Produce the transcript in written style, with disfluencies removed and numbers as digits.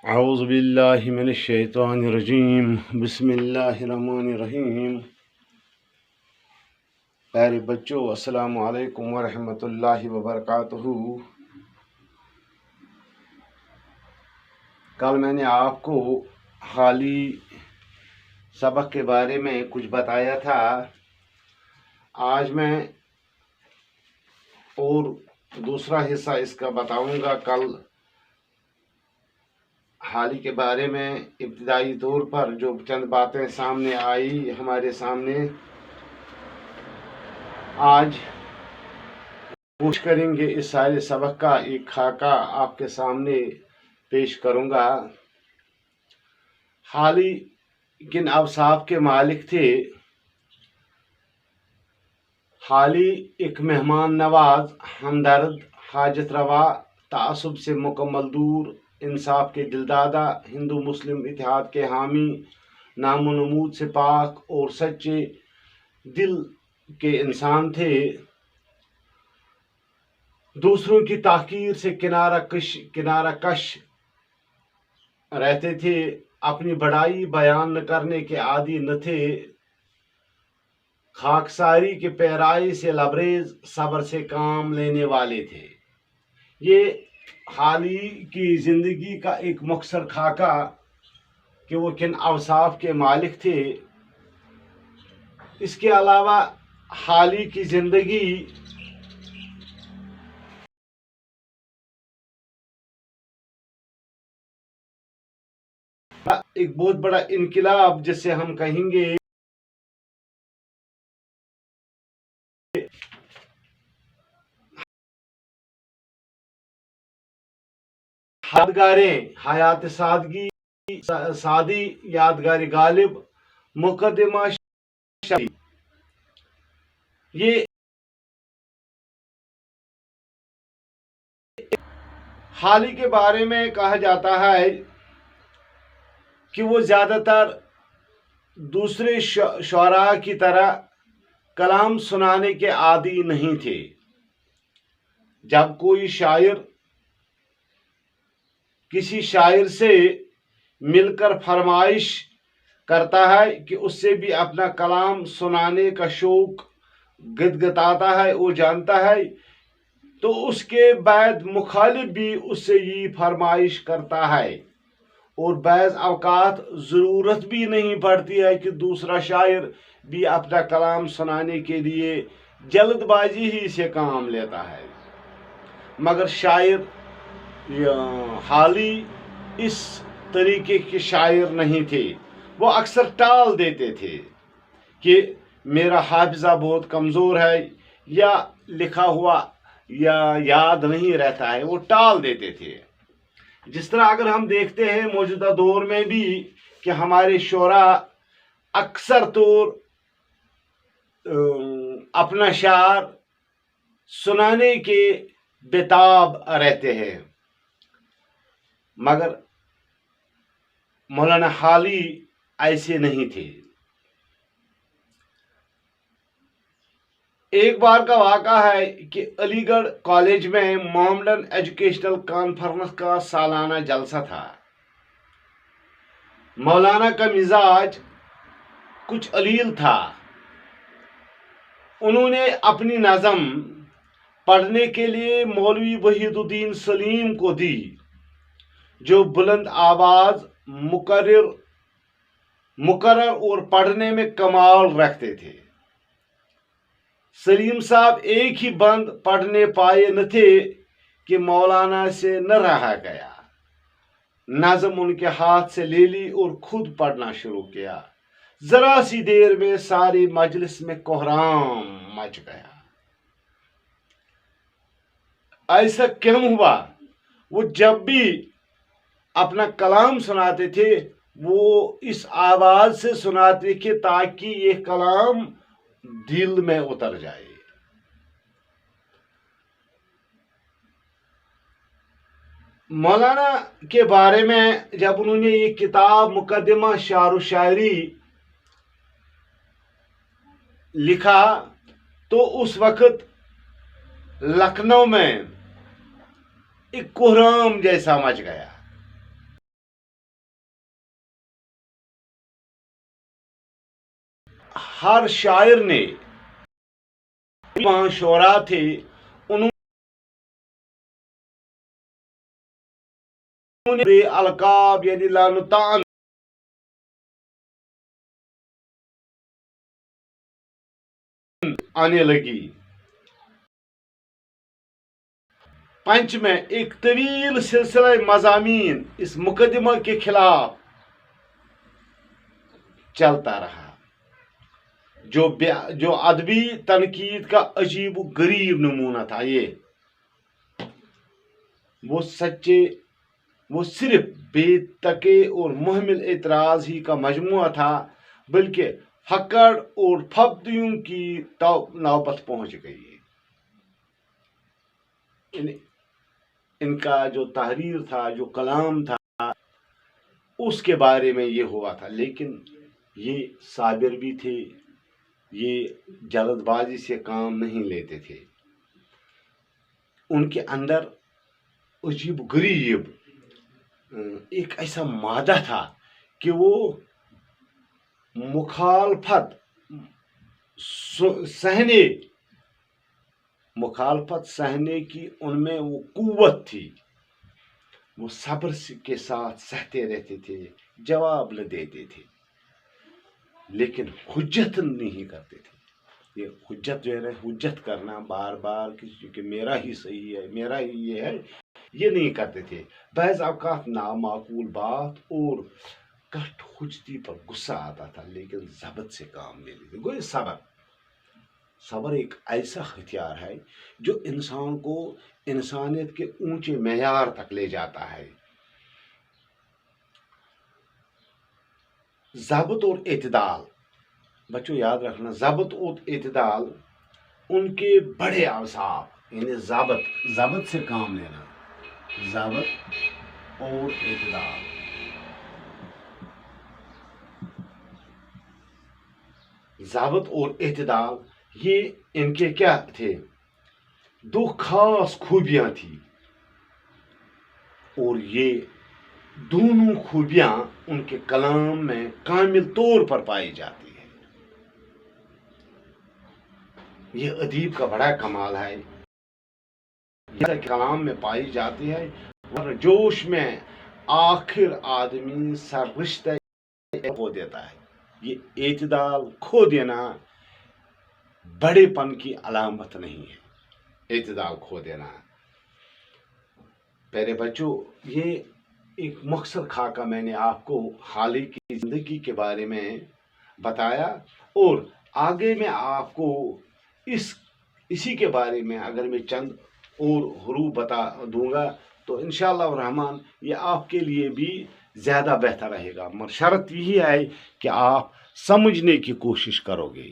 اعوذ باللہ من الشیطان الرجیم بسم اللہ الرحمن الرحیم۔ پیارے بچوں، السلام علیکم ورحمۃ اللہ وبرکاتہ۔ کل میں نے آپ کو حالی سبق کے بارے میں کچھ بتایا تھا۔ آج میں اور دوسرا حصہ اس کا بتاؤں گا۔ کل حالی کے بارے میں ابتدائی طور پر جو چند باتیں سامنے آئی ہمارے سامنے، آج کوشش کریں گے اس سارے سبق کا ایک خاکہ آپ کے سامنے پیش کروں گا۔ حالی کن اوصاف کے مالک تھے؟ حالی ایک مہمان نواز، ہمدرد، حاجت روا، تعصب سے مکمل دور، انصاف کے دلدادہ، ہندو مسلم اتحاد کے حامی، نام و نمود سے پاک اور سچے دل کے انسان تھے۔ دوسروں کی تحقیر سے کنارہ کش رہتے تھے، اپنی بڑائی بیان نہ کرنے کے عادی نہ تھے، خاکساری کے پیرائی سے لبریز، صبر سے کام لینے والے تھے۔ یہ حالی کی زندگی کا ایک مختصر خاکہ کہ وہ کن اوصاف کے مالک تھے۔ اس کے علاوہ حالی کی زندگی ایک بہت بڑا انقلاب جسے ہم کہیں گے یادگاریں، حیات سادی، یادگار غالب، مقدمہ شادی، یہ حالی کے بارے میں کہا جاتا ہے کہ وہ زیادہ تر دوسرے شعراء کی طرح کلام سنانے کے عادی نہیں تھے۔ جب کوئی شاعر کسی شاعر سے مل کر فرمائش کرتا ہے کہ اس سے بھی اپنا کلام سنانے کا شوق گدگداتا ہے اور جانتا ہے، تو اس کے بعد مخالف بھی اس سے یہ فرمائش کرتا ہے، اور بعض اوقات ضرورت بھی نہیں پڑتی ہے کہ دوسرا شاعر بھی اپنا کلام سنانے کے لیے جلد بازی ہی سے کام لیتا ہے۔ مگر شاعر حالی اس طریقے کے شاعر نہیں تھے۔ وہ اکثر ٹال دیتے تھے کہ میرا حافظہ بہت کمزور ہے، یا لکھا ہوا یا یاد نہیں رہتا ہے، وہ ٹال دیتے تھے۔ جس طرح اگر ہم دیکھتے ہیں موجودہ دور میں بھی کہ ہمارے شعراء اکثر طور اپنا شعر سنانے کے بےتاب رہتے ہیں، مگر مولانا حالی ایسے نہیں تھے۔ ایک بار کا واقعہ ہے کہ علی گڑھ کالج میں محمدن ایجوکیشنل کانفرنس کا سالانہ جلسہ تھا۔ مولانا کا مزاج کچھ علیل تھا۔ انہوں نے اپنی نظم پڑھنے کے لیے مولوی وحید الدین سلیم کو دی، جو بلند آواز، مقرر اور پڑھنے میں کمال رکھتے تھے۔ سلیم صاحب ایک ہی بند پڑھنے پائے نہ تھے کہ مولانا سے نہ رہا گیا۔ نظم ان کے ہاتھ سے لے لی اور خود پڑھنا شروع کیا۔ ذرا سی دیر میں ساری مجلس میں کوہرام مچ گیا۔ ایسا کیوں ہوا؟ وہ جب بھی اپنا کلام سناتے تھے وہ اس آواز سے سناتے کہ تاکہ یہ کلام دل میں اتر جائے۔ مولانا کے بارے میں جب انہوں نے یہ کتاب مقدمہ شعر و شاعری لکھا تو اس وقت لکھنؤ میں ایک کوہرام جیسا مچ گیا۔ ہر شاعر نے وہاں شعراء تھے انہوں نے القاب یعنی لانتان آنے لگی. پنچ میں ایک طویل سلسلہ مضامین اس مقدمہ کے خلاف چلتا رہا جو ادبی تنقید کا عجیب و غریب نمونہ تھا. یہ وہ صرف بے تکے اور محمل اعتراض ہی کا مجموعہ تھا بلکہ ہکڑ اور پھپتیوں کی نوبت پہنچ گئی. ان کا جو تحریر تھا، جو کلام تھا، اس کے بارے میں یہ ہوا تھا. لیکن یہ صابر بھی تھے، یہ جلد بازی سے کام نہیں لیتے تھے. ان کے اندر عجیب غریب ایک ایسا مادہ تھا کہ وہ مخالفت سہنے کی ان میں وہ قوت تھی. وہ صبر کے ساتھ سہتے رہتے تھے، جواب نہ دیتے تھے، لیکن حجت نہیں کرتے تھے. یہ حجت جو ہے نا، حجت کرنا بار بار کسی کہ میرا ہی صحیح ہے، میرا ہی یہ ہے، یہ نہیں کرتے تھے. بعض اوقات نامعقول بات اور کٹ حجتی پر غصہ آتا تھا، لیکن ضبط سے کام لے لیتے. گویا صبر ایک ایسا ہتھیار ہے جو انسان کو انسانیت کے اونچے معیار تک لے جاتا ہے. ضبط اور اعتدال، بچوں یاد رکھنا، ضبط اور اعتدال ان کے بڑے اوصاف. یعنی ضبط سے کام لینا، ضبط اور اعتدال. ضبط اور اعتدال یہ ان کے کیا تھے؟ دو خاص خوبیاں تھیں، اور یہ دونوں خوبیاں ان کے کلام میں کامل طور پر پائی جاتی ہیں. یہ ادیب کا بڑا کمال ہے، یہ کلام میں پائی جاتی ہے. اور جوش میں آخر آدمی سر رشتہ کھو دیتا ہے. یہ اعتدال کھو دینا بڑے پن کی علامت نہیں ہے. اعتدال کھو دینا. پیارے بچوں، یہ ایک مختصر خاکہ میں نے آپ کو حالی کی زندگی کے بارے میں بتایا، اور آگے میں آپ کو اسی کے بارے میں اگر میں چند اور حروف بتا دوں گا تو انشاءاللہ الرحمن یہ آپ کے لیے بھی زیادہ بہتر رہے گا. مگر شرط یہی ہے کہ آپ سمجھنے کی کوشش کرو گے.